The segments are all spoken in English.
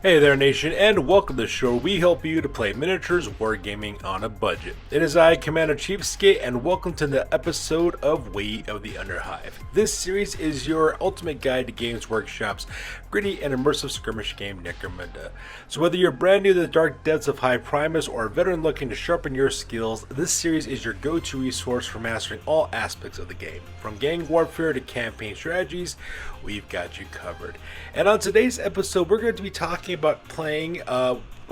Hey there nation, and welcome to the show where we help you to play miniatures wargaming on a budget. It is I, Commander Chiefskate, and welcome to the episode of Way of the Underhive. This series is your ultimate guide to Games Workshop's gritty and immersive skirmish game Necromunda. So whether you're brand new to the dark depths of Hive Primus or a veteran looking to sharpen your skills, this series is your go-to resource for mastering all aspects of the game. From gang warfare to campaign strategies, we've got you covered. And on today's episode, we're going to be talking about playing,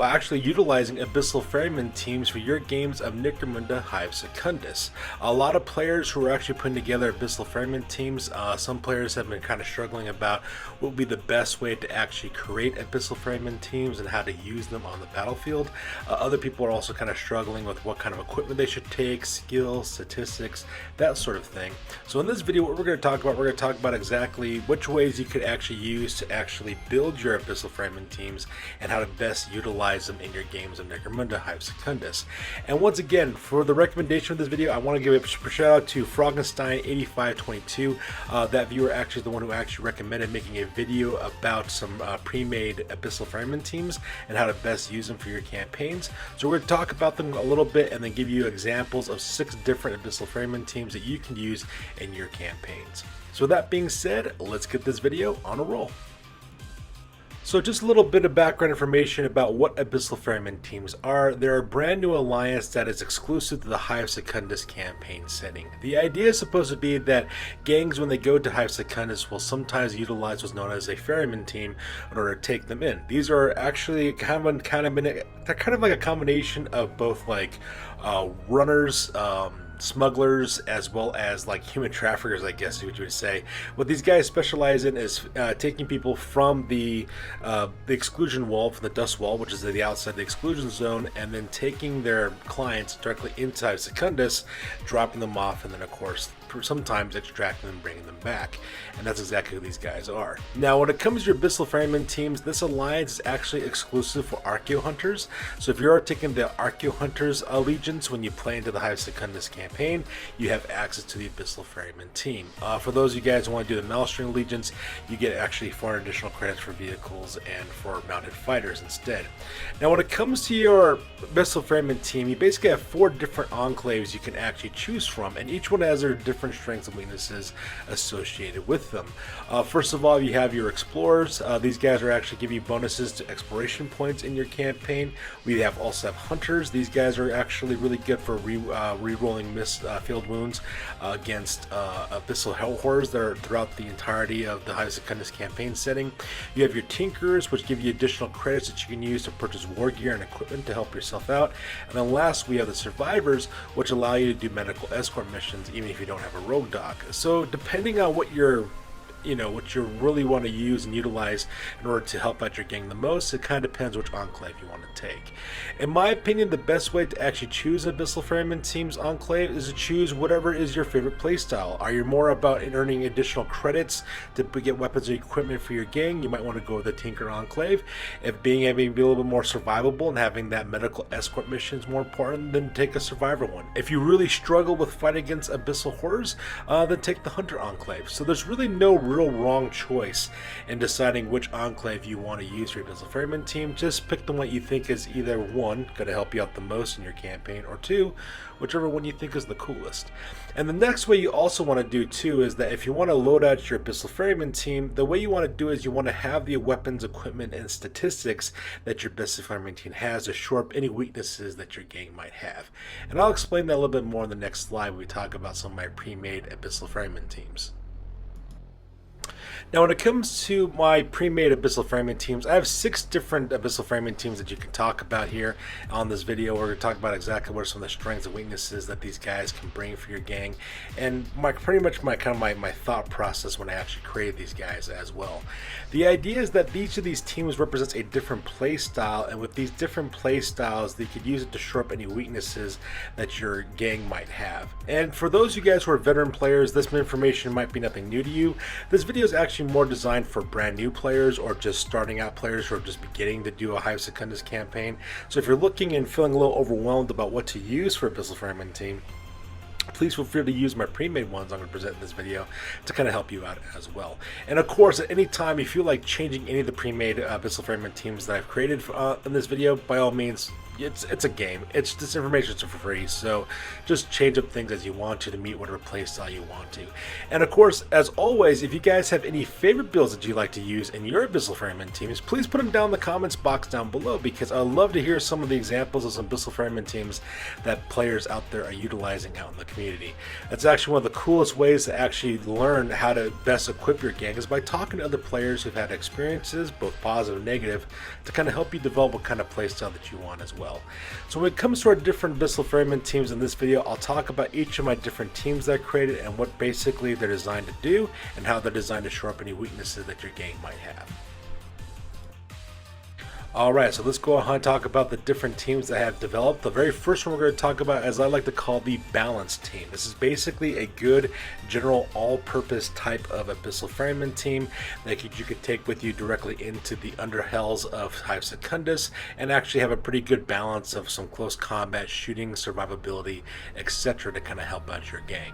actually utilizing Abyssal Ferryman teams for your games of Necromunda Hive Secundus. A lot of players who are actually putting together Abyssal Ferryman teams, some players have been kind of struggling about what would be the best way to actually create Abyssal Ferryman teams and how to use them on the battlefield. Other people are also kind of struggling with what kind of equipment they should take, skills, statistics, that sort of thing. So in this video, what we're going to talk about exactly which ways you could actually use to actually build your Abyssal Ferryman teams and how to best utilize them in your games of Necromunda Hive Secundus. And once again, for the recommendation of this video, I want to give a shout out to Froggenstein8522. That viewer actually is the one who actually recommended making a video about some pre-made Abyssal Ferryman teams and how to best use them for your campaigns. So we're going to talk about them a little bit and then give you examples of 6 different Abyssal Ferryman teams that you can use in your campaigns. So with that being said, let's get this video on a roll. So just a little bit of background information about what Abyssal Ferryman teams are. They're a brand new alliance that is exclusive to the Hive Secundus campaign setting. The idea is supposed to be that gangs, when they go to Hive Secundus, will sometimes utilize what's known as a ferryman team in order to take them in. These are actually kind of like a combination of both like runners, smugglers, as well as like human traffickers, I guess what you would say. What these guys specialize in is taking people from the exclusion wall, from the dust wall, which is the outside the exclusion zone, and then taking their clients directly inside Secundus, dropping them off, and then of course sometimes extracting them and bringing them back. And that's exactly who these guys are. Now when it comes to your Abyssal Ferryman teams, this alliance is actually exclusive for Archeo Hunters. So if you're taking the Archeo Hunters allegiance when you play into the Hive Secundus campaign, you have access to the Abyssal Ferryman team. For those of you guys who want to do the Maelstrom allegiance, you get actually 4 additional credits for vehicles and for mounted fighters instead. Now when it comes to your Abyssal Ferryman team, you basically have 4 different enclaves you can actually choose from, and each one has their different strengths and weaknesses associated with them. First of all, you have your explorers. These guys are actually give you bonuses to exploration points in your campaign. We also have hunters. These guys are actually really good for re-rolling field wounds against abyssal hell horrors that are throughout the entirety of the Hive Secundus campaign setting. You have your tinkerers, which give you additional credits that you can use to purchase war gear and equipment to help yourself out. And then last, we have the survivors, which allow you to do medical escort missions even if you don't have a rogue dog. So depending on what you really want to use and utilize in order to help out your gang the most, it kind of depends which enclave you want to take. In my opinion, the best way to actually choose Abyssal Ferryman team's enclave is to choose whatever is your favorite playstyle. Are you more about earning additional credits to get weapons or equipment for your gang? You might want to go with the Tinker Enclave. If being able to be a little bit more survivable and having that medical escort mission is more important, then take a survivor one. If you really struggle with fighting against abyssal horrors, then take the Hunter Enclave. So there's really no real wrong choice in deciding which enclave you want to use for your Abyssal Ferryman team. Just pick the one you think is either 1, going to help you out the most in your campaign, or 2, whichever one you think is the coolest. And the next way you also want to do too is that if you want to load out your Abyssal Ferryman team, the way you want to do is you want to have the weapons, equipment, and statistics that your Abyssal Ferryman team has to shore up any weaknesses that your gang might have. And I'll explain that a little bit more in the next slide when we talk about some of my pre-made Abyssal Ferryman teams. Now when it comes to my pre-made Abyssal Ferryman teams, I have 6 different Abyssal Ferryman teams that you can talk about here on this video. We're going to talk about exactly what are some of the strengths and weaknesses that these guys can bring for your gang, and pretty much my thought process when I actually created these guys as well. The idea is that each of these teams represents a different play style, and with these different play styles, they could use it to shore up any weaknesses that your gang might have. And for those of you guys who are veteran players, this information might be nothing new to you. This video is actually more designed for brand new players or just starting out players who are just beginning to do a Hive Secundus campaign. So if you're looking and feeling a little overwhelmed about what to use for a Abyssal Ferryman team, please feel free to use my pre-made ones I'm going to present in this video to kind of help you out as well. And of course, at any time you feel like changing any of the pre-made Abyssal Ferryman teams that I've created in this video, by all means, it's a game. It's this information is for free, so just change up things as you want to meet whatever playstyle you want to. And of course, as always, if you guys have any favorite builds that you like to use in your Abyssal Ferryman teams, please put them down in the comments box down below, because I'd love to hear some of the examples of some Abyssal Ferryman teams that players out there are utilizing out in the community. That's actually one of the coolest ways to actually learn how to best equip your gang, is by talking to other players who've had experiences, both positive and negative, to kind of help you develop what kind of playstyle that you want as well. So when it comes to our different Abyssal Ferryman teams in this video, I'll talk about each of my different teams that I created and what basically they're designed to do and how they're designed to shore up any weaknesses that your gang might have. Alright, so let's go ahead and talk about the different teams that I have developed. The very first one we're going to talk about, as I like to call, the balanced team. This is basically a good general all-purpose type of Abyssal Ferryman team that you could take with you directly into the Underhells of Hive Secundus and actually have a pretty good balance of some close combat, shooting, survivability, etc. to kind of help out your gang.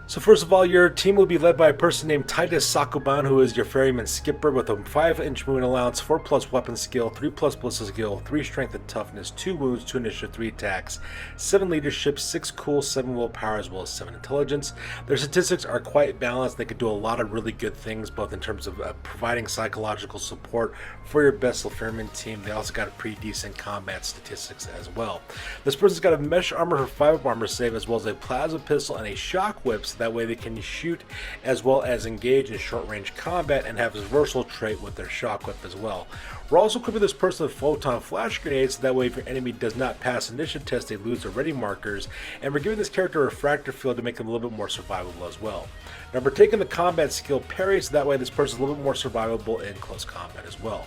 So first of all, your team will be led by a person named Titus Sakuban, who is your ferryman skipper with a 5-inch movement allowance, 4+ weapon skill, 3+ ballistic skill, 3 strength and toughness, 2 wounds, 2 initiative, 3 attacks, 7 leadership, 6 cool, 7 willpower, as well as 7 intelligence. Their statistics are quite balanced. They could do a lot of really good things, both in terms of providing psychological support for your Abyssal Ferryman team. They also got a pretty decent combat statistics as well. This person's got a mesh armor for 5 armor save, as well as a plasma pistol and a shock whip, so that way they can shoot as well as engage in short range combat and have this versatile trait with their shock whip as well. We're also equipping this person with photon flash grenades, so that way if your enemy does not pass initiative test, they lose their ready markers, and we're giving this character a refractor field to make them a little bit more survivable as well. Now we're taking the combat skill parry, so that way this person is a little bit more survivable in close combat as well.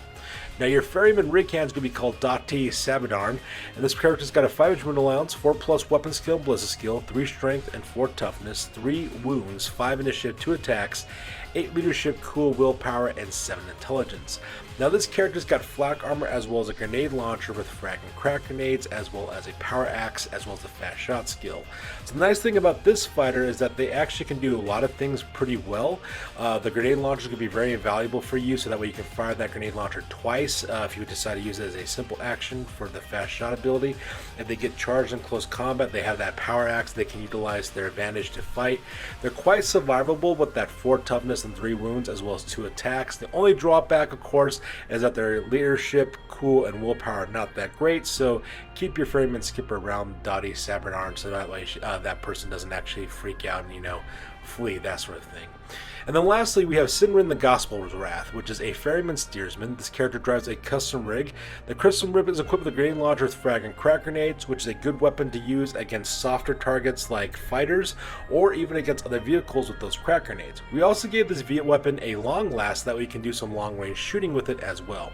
Now your ferryman rig hand is going to be called Dati Sabadarn, and this character's got a 5-inch wound allowance, 4+ weapon skill, ballistic skill, 3 strength and 4 toughness, 3 wounds, 5 initiative, 2 attacks, 8 leadership, cool, willpower, and 7 intelligence. Now this character's got flak armor as well as a grenade launcher with frag and crack grenades, as well as a power axe, as well as a fast shot skill. So the nice thing about this fighter is that they actually can do a lot of things pretty well. The grenade launcher is going to be very valuable for you, so that way you can fire that grenade launcher twice if you decide to use it as a simple action for the fast shot ability. If they get charged in close combat, they have that power axe they can utilize their advantage to fight. They're quite survivable with that 4 toughness and 3 wounds, as well as 2 attacks. The only drawback, of course, is that their leadership, cool, and willpower are not that great, so keep your ferryman skipper around Dottie Sabadarn, so that way that person doesn't actually freak out and, flee, that sort of thing. And then lastly, we have Sinrin the Gospel's Wrath, which is a ferryman steersman. This character drives a custom rig. The custom rig is equipped with a grenade launcher with frag and crack grenades, which is a good weapon to use against softer targets like fighters, or even against other vehicles with those crack grenades. We also gave this weapon a long last, so that way you can do some long range shooting with it as well.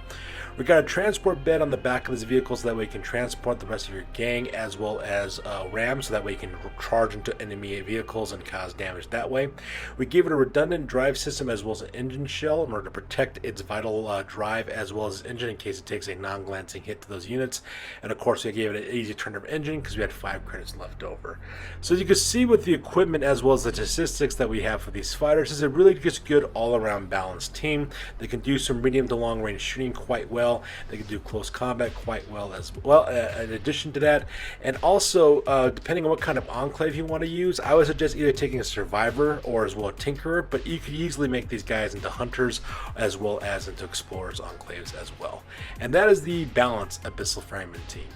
We got a transport bed on the back of this vehicle, so that way you can transport the rest of your gang, as well as rams, so that way you can charge into enemy vehicles and cause damage that way. We gave it a redundant drive system as well as an engine shell in order to protect its vital drive as well as its engine in case it takes a non-glancing hit to those units. And of course we gave it an easy turn of engine because we had 5 credits left over. So as you can see with the equipment as well as the statistics that we have for these fighters, this is a really just good all-around balanced team. They can do some medium to long range shooting quite well. They can do close combat quite well as well in addition to that. And also depending on what kind of enclave you want to use, I would suggest either taking a survivor or as well a tinkerer, but you could easily make these guys into hunters as well as into explorers enclaves as well. And that is the balanced Abyssal Ferryman team.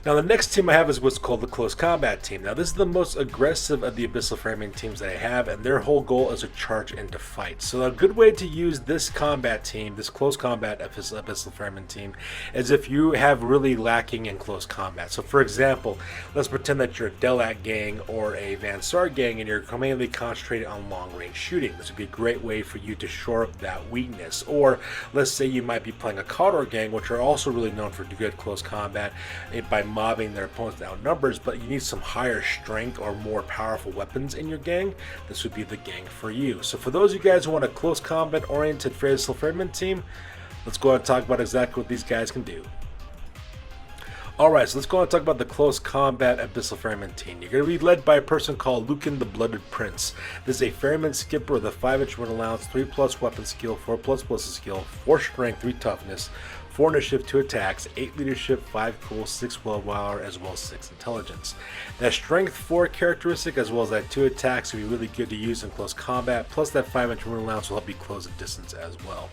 Now the next team I have is what's called the Close Combat team. Now this is the most aggressive of the Abyssal Ferryman teams that I have, and their whole goal is to charge into fight. So a good way to use this combat team, this Close Combat Abyssal Ferryman team, is if you have really lacking in close combat. So for example, let's pretend that you're a Delat gang or a Van Sar gang and you're mainly concentrated on long range shooting. This would be a great way for you to shore up that weakness. Or let's say you might be playing a Cawdor gang, which are also really known for good close combat by mobbing their opponents out numbers, but you need some higher strength or more powerful weapons in your gang. This would be the gang for you. So for those of you guys who want a close combat oriented Abyssal Ferryman team, let's go ahead and talk about exactly what these guys can do. Alright, so let's go on and talk about the close combat Abyssal Ferryman team. You're going to be led by a person called Lucan the Blooded Prince. This is a Ferryman skipper with a 5-inch run allowance, 3+ weapon skill, 4+ ballistic skill, 4 strength, 3 toughness, 4 initiative, 2 attacks, 8 leadership, 5 cool, 6 willpower, as well as 6 intelligence. That strength 4 characteristic as well as that 2 attacks will be really good to use in close combat, plus that 5-inch run allowance will help you close the distance as well.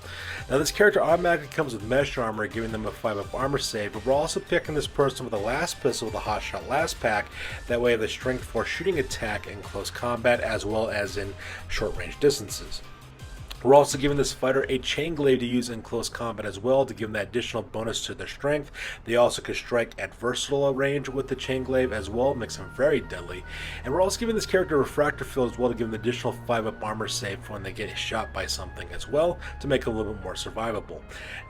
Now this character automatically comes with mesh armor, giving them a 5-up armor save, but we're also picking this person with a last pistol with a hot shot last pack, that way the strength 4 shooting attack in close combat as well as in short range distances. We're also giving this fighter a chain glaive to use in close combat as well to give them that additional bonus to their strength. They also can strike at versatile range with the chain glaive as well, makes them very deadly. And we're also giving this character a refractor field as well to give them an additional 5-up armor save for when they get shot by something as well to make it a little bit more survivable.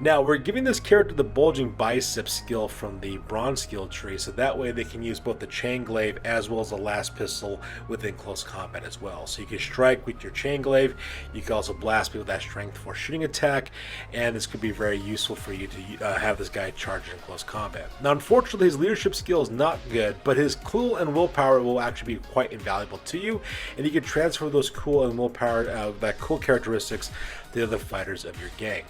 Now we're giving this character the bulging bicep skill from the bronze skill tree, so that way they can use both the chain glaive as well as the last pistol within close combat as well. So you can strike with your chain glaive, you can also blast people with that strength 4 shooting attack, and this could be very useful for you to have this guy charge in close combat. Now unfortunately his leadership skill is not good, but his cool and willpower will actually be quite invaluable to you, and you can transfer those cool and willpower, that cool characteristics to the other fighters of your gang,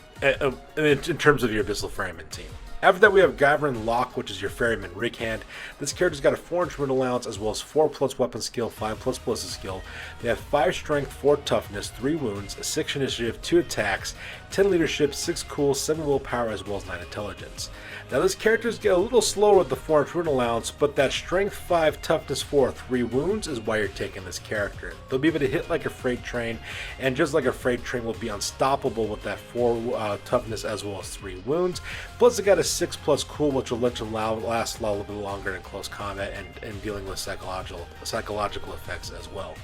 in terms of your Abyssal Ferryman team. After that we have Gavrin Locke, which is your Ferryman rig hand. This character's got a 4-inch run allowance as well as 4+ weapon skill, 5+ ballistic skill. They have 5 strength, 4 toughness, 3 wounds, 6 initiative, 2 attacks, 10 leadership, 6 cool, 7 willpower, as well as 9 intelligence. Now this character's get a little slower with the 4-inch run allowance, but that strength 5, toughness 4, 3 wounds is why you're taking this character. They'll be able to hit like a freight train, and just like a freight train will be unstoppable with that 4 toughness as well as 3 wounds. Plus they got a 6+ cool, which will let you last a little bit longer in close combat and dealing with psychological effects as well.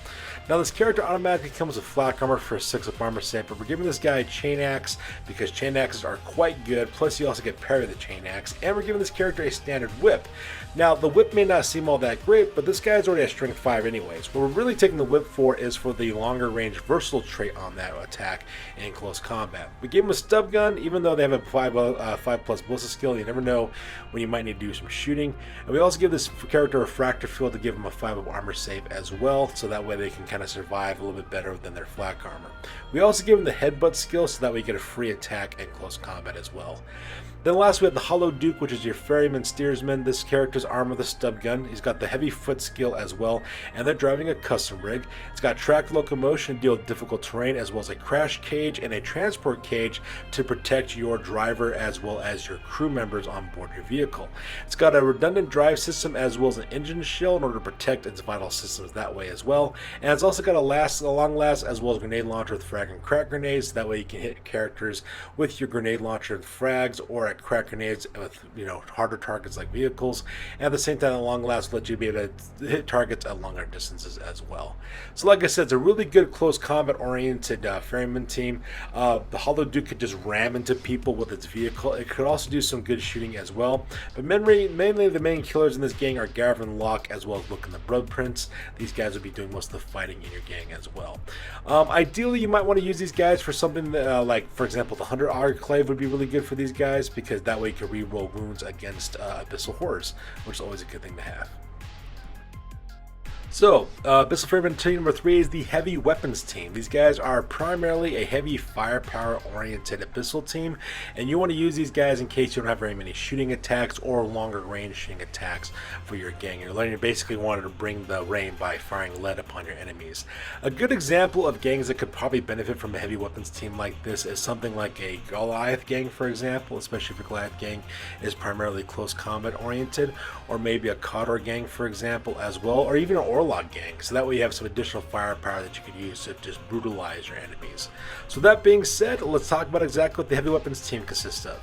Now this character automatically comes with flak armor for a 6-up armor save, but we're giving this guy a chain axe because chain axes are quite good, plus you also get parry with the chain axe, and we're giving this character a standard whip. Now the whip may not seem all that great, but this guy's already at strength 5 anyways. What we're really taking the whip for is for the longer range versatile trait on that attack in close combat. We gave him a stub gun, even though they have a 5+ ballistic skill, you never know when you might need to do some shooting. And we also give this character a refractor field to give him a 5-up armor save as well, so that way they can kind of survive a little bit better than their flak armor. We also give him the headbutt skill, so that way you get a free attack in close combat as well. Then last we have the Hollow Duke, which is your Ferryman steersman. This character's armed with a stub gun. He's got the heavy foot skill as well, and they're driving a custom rig. It's got tracked locomotion to deal with difficult terrain, as well as a crash cage and a transport cage to protect your driver as well as your crew members on board your vehicle. It's got a redundant drive system as well as an engine shell in order to protect its vital systems that way as well. And it's also got a long last as well as a grenade launcher with frag and crack grenades. That way you can hit characters with your grenade launcher with frags or at crack grenades with harder targets like vehicles, and at the same time the long last lets you be able to hit targets at longer distances as well. So like I said, it's a really good close combat oriented Ferryman team. The Hollow Duke could just ram into people with its vehicle. It could also do some good shooting as well, but mainly the main killers in this gang are Gavrin Locke as well as Lucan the Blood Prince. These guys will be doing most of the fighting in your gang as well. Ideally you might want to use these guys for something that, like for example the Hunter Enclave would be really good for these guys, because that way you can re-roll wounds against Abyssal Horrors, which is always a good thing to have. So, Abyssal Ferryman team number 3 is the Heavy Weapons team. These guys are primarily a heavy firepower oriented Abyssal team, and you want to use these guys in case you don't have very many shooting attacks or longer range shooting attacks for your gang. You basically wanted to bring the rain by firing lead upon your enemies. A good example of gangs that could probably benefit from a heavy weapons team like this is something like a Goliath gang, for example, especially if a Goliath gang is primarily close combat oriented, or maybe a Cawdor gang, for example, as well, or even an Orlog gang, so that way you have some additional firepower that you could use to just brutalize your enemies. So that being said, let's talk about exactly what the heavy weapons team consists of.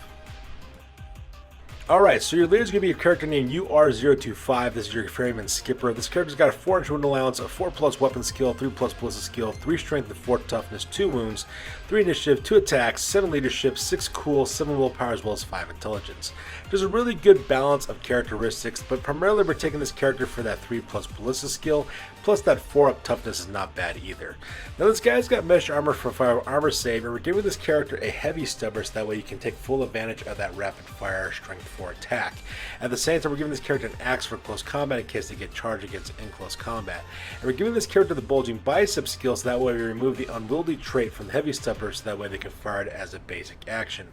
Alright, so your leader is going to be a character named UR025. This is your Ferryman skipper. This character's got a 4-inch wound allowance, a 4+ weapon skill, 3+ ballistic skill, 3 strength and 4 toughness, 2 wounds, 3 initiative, 2 attacks, 7 leadership, 6 cool, 7 willpower, as well as 5 intelligence. There's a really good balance of characteristics, but primarily we're taking this character for that 3+ ballistic skill, plus that 4-up toughness is not bad either. Now this guy's got mesh armor for fire armor save, and we're giving this character a heavy stubber so that way you can take full advantage of that rapid fire strength for attack. At the same time, we're giving this character an axe for close combat in case they get charged against in close combat. And we're giving this character the bulging bicep skill, so that way we remove the unwieldy trait from the heavy stubber, so that way they can fire it as a basic action.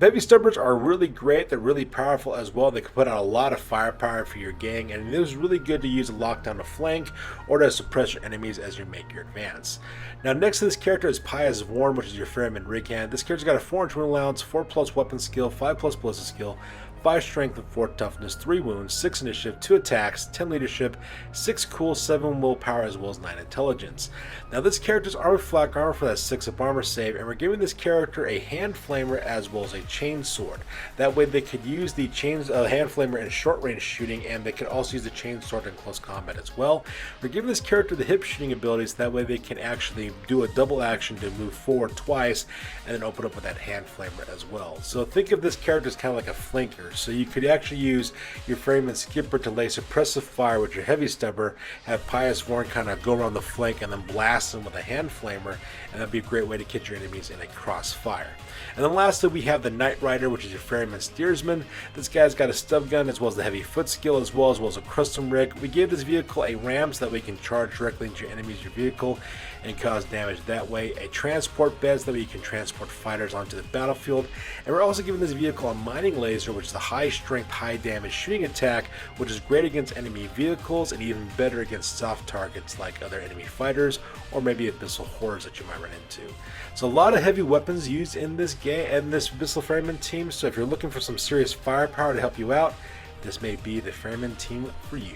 Heavy stubbers are really great. They're really powerful as well. They can put out a lot of firepower for your gang, and it was really good to use a lockdown to flank or to suppress your enemies as you make your advance. Now, next to this character is Pious Vorn, which is your Ferryman rig hand. This character's got a 4-inch wound allowance, 4+ weapon skill, 5+ ballistic skill, 5 strength and 4 toughness, 3 wounds, 6 initiative, 2 attacks, 10 leadership, 6 cool, 7 willpower, as well as 9 intelligence. Now this character's armored flak armor for that 6 of armor save, and we're giving this character a hand flamer as well as a chain sword. That way they could use the hand flamer in short range shooting, and they can also use the chain sword in close combat as well. We're giving this character the hip shooting abilities, that way they can actually do a double action to move forward twice and then open up with that hand flamer as well. So think of this character as kind of like a flanker. So you could actually use your Ferryman skipper to lay suppressive fire with your heavy stubber, have Pious Vorn kind of go around the flank and then blast them with a hand flamer, and that'd be a great way to get your enemies in a crossfire. And then lastly, we have the Knight Rider, which is your Ferryman steersman. This guy's got a stub gun as well as the heavy foot skill as well as a custom rig. We give this vehicle a ram so that we can charge directly into your enemy's vehicle and cause damage that way. A transport bed so that way you can transport fighters onto the battlefield. And we're also giving this vehicle a mining laser, which is a high strength, high damage shooting attack, which is great against enemy vehicles and even better against soft targets like other enemy fighters or maybe abyssal horrors that you might run into. So a lot of heavy weapons used in this game and this Abyssal Ferryman team. So if you're looking for some serious firepower to help you out, this may be the Ferryman team for you.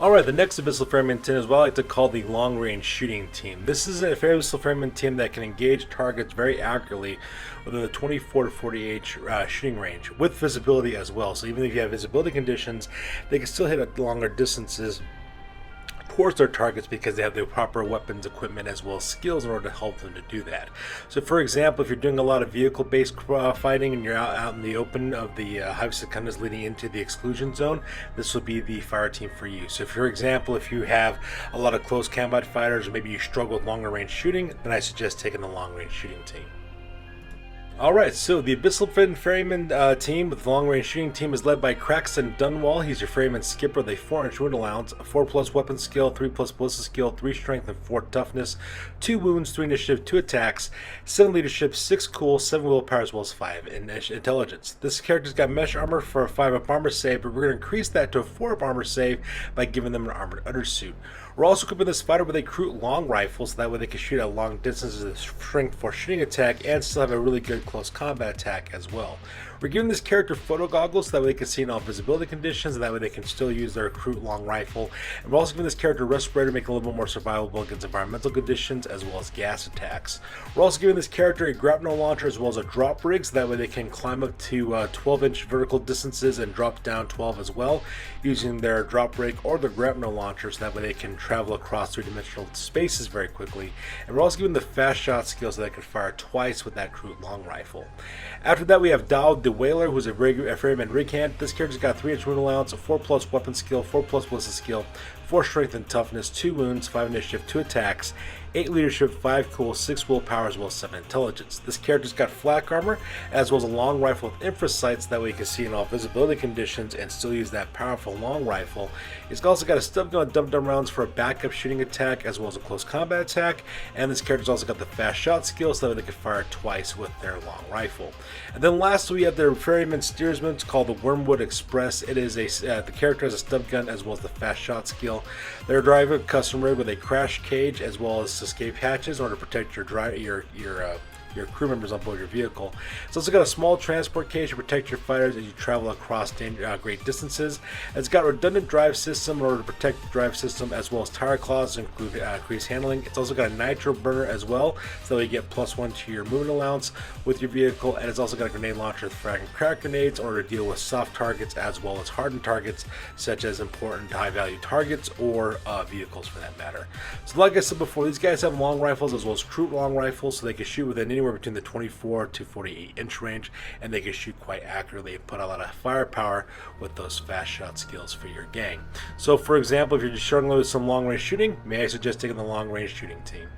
Alright, the next Abyssal Ferryman team is what I like to call the long range shooting team. This is a Abyssal Ferryman team that can engage targets very accurately within the 24 to 48 shooting range with visibility as well. So even if you have visibility conditions, they can still hit at longer distances towards their targets because they have the proper weapons, equipment, as well as skills in order to help them to do that. So for example, if you're doing a lot of vehicle-based fighting and you're out in the open of the Hive Secundus leading into the exclusion zone, this will be the fire team for you. So for example, if you have a lot of close combat fighters or maybe you struggle with longer range shooting, then I suggest taking the long range shooting team. Alright, so the Abyssal Ferryman team with the long range shooting team is led by Craxton Dunwall. He's your Ferryman skipper with a 4-inch wound allowance, a 4+ weapon skill, 3+ ballistic skill, 3 strength and 4 toughness, 2 wounds, 3 initiative, 2 attacks, 7 leadership, 6 cool, 7 willpower, as well as 5 intelligence. This character's got mesh armor for a 5 up armor save, but we're going to increase that to a 4 up armor save by giving them an armored undersuit. We're also equipping this fighter with a cutthroat long rifle, so that way they can shoot at long distances with a strength 4 shooting attack and still have a really good close combat attack as well. We're giving this character photo goggles so that way they can see in all visibility conditions, and that way they can still use their cutthroat long rifle. And we're also giving this character a respirator to make it a little bit more survivable against environmental conditions as well as gas attacks. We're also giving this character a grapnel launcher as well as a drop rig, so that way they can climb up to 12-inch vertical distances and drop down 12 as well using their drop rig or their grapnel launcher, so that way they can travel across 3-dimensional spaces very quickly. And we're also giving the fast shot skill so they can fire twice with that cutthroat long rifle. After that, we have Dowd the Whaler, who's a Ferryman rig hand. This character's got 3-inch wound allowance, a 4+ weapon skill, 4+ ballistic skill, 4 strength and toughness, 2 wounds, 5 initiative, 2 attacks, 8 leadership, 5 cool, 6 willpower, as well as 7 intelligence. This character's got flak armor, as well as a long rifle with infra sights, that way you can see in all visibility conditions and still use that powerful long rifle. He's also got a stub gun and dum-dum rounds for a backup shooting attack, as well as a close combat attack, and this character's also got the fast shot skill, so that way they can fire twice with their long rifle. And then lastly, we have their Ferryman steersman. It's called the Wormwood Express. It is the character has a stub gun as well as the fast shot skill. They're driving a custom rig with a crash cage as well as escape hatches in order to protect your crew members on board your vehicle. It's also got a small transport cage to protect your fighters as you travel across great distances. It's got redundant drive system in order to protect the drive system, as well as tire claws to include increased handling. It's also got a nitro burner as well, so that you get +1 to your movement allowance with your vehicle, and it's also got a grenade launcher with frag and crack grenades in order to deal with soft targets as well as hardened targets, such as important high value targets or vehicles for that matter. So like I said before, these guys have long rifles as well as cutthroat long rifles, so they can shoot within anywhere between the 24 to 48 inch range, and they can shoot quite accurately and put a lot of firepower with those fast shot skills for your gang. So for example, if you're just struggling with some long range shooting, may I suggest taking the long range shooting team.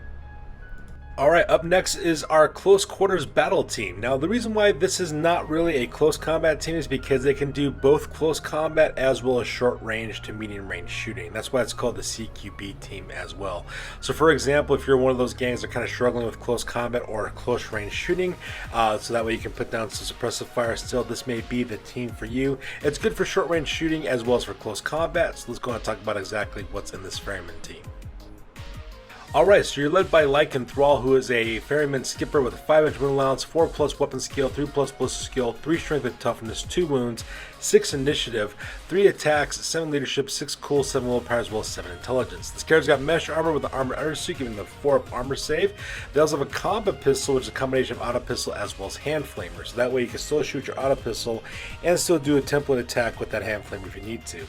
Alright, up next is our close quarters battle team. Now the reason why this is not really a close combat team is because they can do both close combat as well as short range to medium range shooting. That's why it's called the CQB team as well. So for example, if you're one of those gangs that are kind of struggling with close combat or close range shooting, so that way you can put down some suppressive fire still, this may be the team for you. It's good for short range shooting as well as for close combat, so let's go and talk about exactly what's in this Ferryman team. Alright, so you're led by Lycan Thrall, who is a Ferryman skipper with a 5-inch wound allowance, 4+ weapon skill, 3+ ballistic skill, 3 strength and toughness, 2 wounds, 6 initiative, 3 attacks, 7 leadership, 6 cool, 7 willpower, as well as 7 intelligence. This character's got mesh armor with the armor undersuit, giving them 4-up armor save. They also have a combat pistol, which is a combination of auto pistol as well as hand flamer. So that way you can still shoot your auto pistol and still do a template attack with that hand flamer if you need to.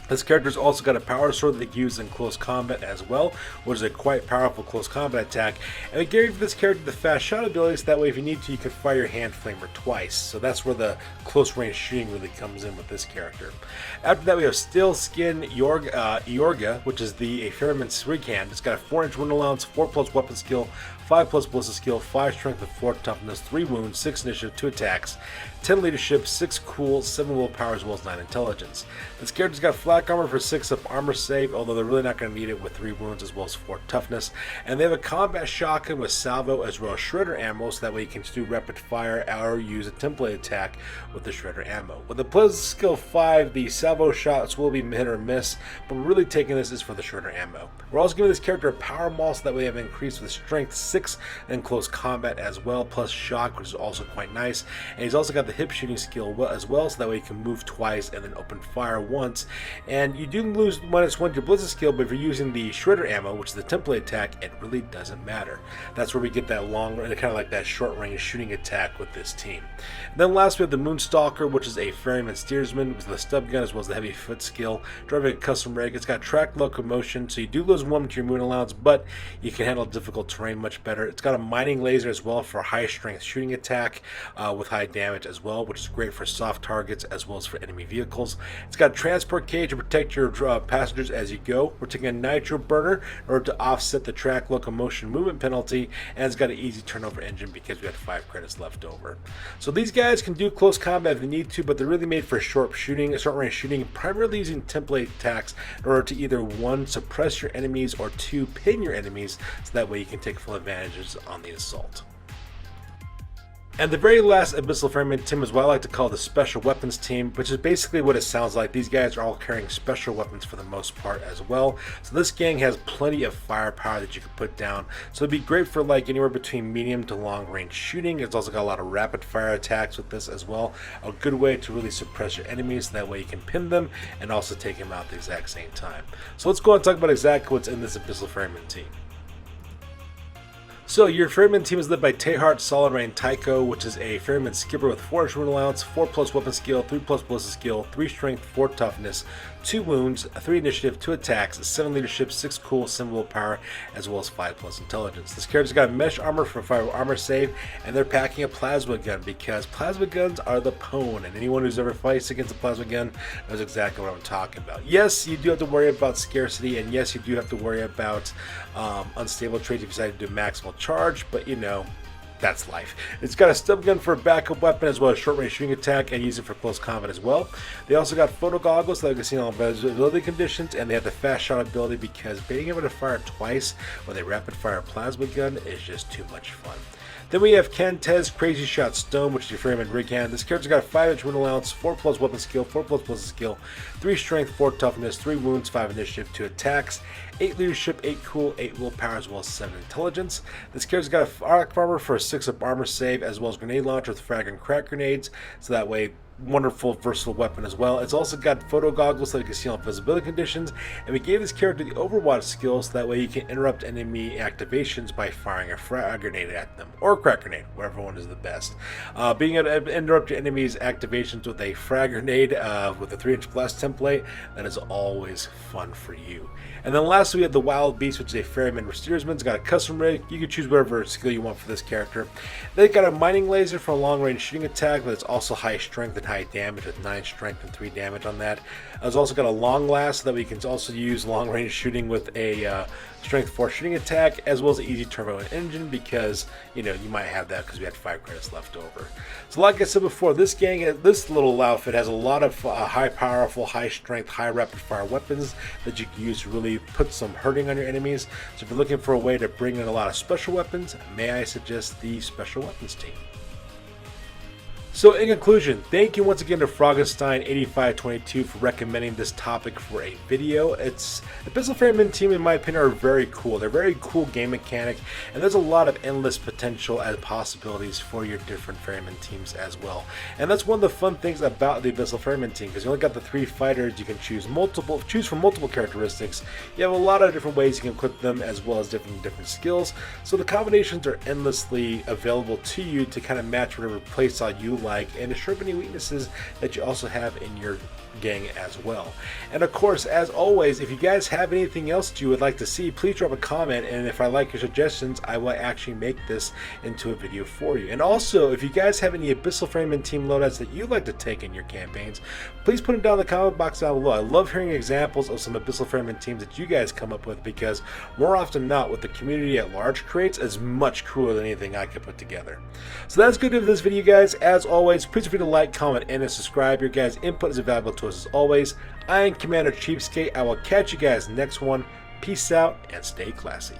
This character's also got a power sword that they can use in close combat as well, which is a quite powerful close combat attack. And we gave this character the fast shot ability, so that way if you need to, you can fire your hand flamer twice. So that's where the close range shooting really comes in with this character. After that, we have Steel Skin Iorga, which is a Ferryman Swig Hand. It's got a 4-inch wound allowance, 4+ weapon skill, 5+ ballistic skill, 5 strength and 4 toughness, 3 wounds, 6 initiative, 2 attacks, 10 leadership, 6 cool, 7 willpower, as well as 9 intelligence. This character's got flak armor for 6-up armor save, although they're really not going to need it with 3 wounds as well as 4 toughness. And they have a combat shotgun with salvo as well as shredder ammo, so that way you can just do rapid fire or use a template attack with the shredder ammo. With the ballistic skill 5, the salvo shots will be hit or miss, but we're really taking this is for the shredder ammo. We're also giving this character a power maul, so that way they have increased with strength 6 and close combat as well, plus shock, which is also quite nice. And he's also got the hip shooting skill as well, so that way you can move twice and then open fire once. And you do lose -1 to your ballistic skill, but if you're using the shredder ammo, which is the template attack, it really doesn't matter. That's where we get that long, kind of like that short range shooting attack with this team. And then last we have the Moonstalker, which is a Ferryman steersman with the stub gun as well as the heavy foot skill, driving a custom rig. It's got track locomotion, so you do lose 1 to your moon allowance, but you can handle difficult terrain much better. It's got a mining laser as well for high strength shooting attack with high damage as well, which is great for soft targets as well as for enemy vehicles. It's got a transport cage to protect your passengers as you go. We're taking a nitro burner in order to offset the track locomotion movement penalty, and it's got an easy turnover engine because we have 5 credits left over. So these guys can do close combat if they need to, but they're really made for short range shooting, primarily using template attacks in order to either 1, suppress your enemies, or 2, pin your enemies, so that way you can take full advantages on the assault. And the very last Abyssal Ferryman team is what I like to call the Special Weapons team, which is basically what it sounds like. These guys are all carrying special weapons for the most part as well. So this gang has plenty of firepower that you can put down. So it'd be great for like anywhere between medium to long range shooting. It's also got a lot of rapid fire attacks with this as well. A good way to really suppress your enemies, so that way you can pin them and also take them out at the exact same time. So let's go and talk about exactly what's in this Abyssal Ferryman team. So your Ferryman team is led by Tehart Solid Rain Tycho, which is a Ferryman skipper with 4-inch wound allowance, 4+ weapon skill, 3+ ballistic skill, 3 strength, 4 toughness, 2 wounds, 3 initiative, 2 attacks, 7 leadership, 6 cool, 7 willpower, as well as 5+ intelligence. This character's got mesh armor for 5 armor save, and they're packing a plasma gun because plasma guns are the pwn, and anyone who's ever fights against a plasma gun knows exactly what I'm talking about. Yes, you do have to worry about scarcity, and yes, you do have to worry about unstable traits if you decide to do maximal charge, but you know, that's life. It's got a stub gun for a backup weapon as well as short range shooting attack, and use it for close combat as well. They also got photo goggles so they can see all visibility conditions, and they have the fast shot ability because being able to fire twice with a rapid fire plasma gun is just too much fun. Then we have Kentez Crazy Shot Stone, which is your Ferryman rig hand. This character's got a 5-inch wound allowance, 4+ weapon skill, 4+ ballistic skill, 3 strength, 4 toughness, 3 wounds, 5 initiative, 2 attacks, 8 leadership, 8 cool, 8 willpower, as well as 7 intelligence. This character's got a arc armor for a 6-up armor save, as well as grenade launcher with frag and crack grenades, so that way wonderful versatile weapon as well. It's also got photo goggles so you can see all visibility conditions, and we gave this character the Overwatch skills so that way you can interrupt enemy activations by firing a frag grenade at them, or a crack grenade, whatever one is the best. Being able to interrupt your enemy's activations with a frag grenade with a 3-inch blast template, that is always fun for you. And then lastly we have the Wild Beast, which is a Ferryman steersman. It's got a custom rig. You can choose whatever skill you want for this character. They've got a mining laser for a long range shooting attack, but it's also high strength and high high damage with 9 strength and 3 damage on that. It's also got a long last so that we can also use long range shooting with a strength 4 shooting attack, as well as an easy turbo engine, because you might have that because we had 5 credits left over. So like I said before, this little outfit has a lot of high powerful, high strength, high rapid fire weapons that you can use to really put some hurting on your enemies. So if you're looking for a way to bring in a lot of special weapons, may I suggest the special weapons team. So in conclusion, thank you once again to Froggenstein8522 for recommending this topic for a video. Abyssal Ferryman team, in my opinion, are very cool. They're very cool game mechanic, and there's a lot of endless potential and possibilities for your different Ferryman teams as well. And that's one of the fun things about the Abyssal Ferryman team, because you only got the 3 fighters. You can choose from multiple characteristics. You have a lot of different ways you can equip them, as well as different skills. So the combinations are endlessly available to you to kind of match whatever playstyle you like, and to sharpen any weaknesses that you also have in your gang as well. And of course, as always, if you guys have anything else that you would like to see, please drop a comment, and if I like your suggestions, I will actually make this into a video for you. And also, if you guys have any Abyssal Ferryman team loadouts that you'd like to take in your campaigns, please put them down in the comment box down below. I love hearing examples of some Abyssal Ferryman teams that you guys come up with, because more often than not, what the community at large creates is much cooler than anything I could put together. So that's good for this video, guys. As always, please feel free to like, comment, and subscribe. Your guys' input is valuable to us as always. I am Commander Cheapskate. I will catch you guys next one. Peace out and stay classy.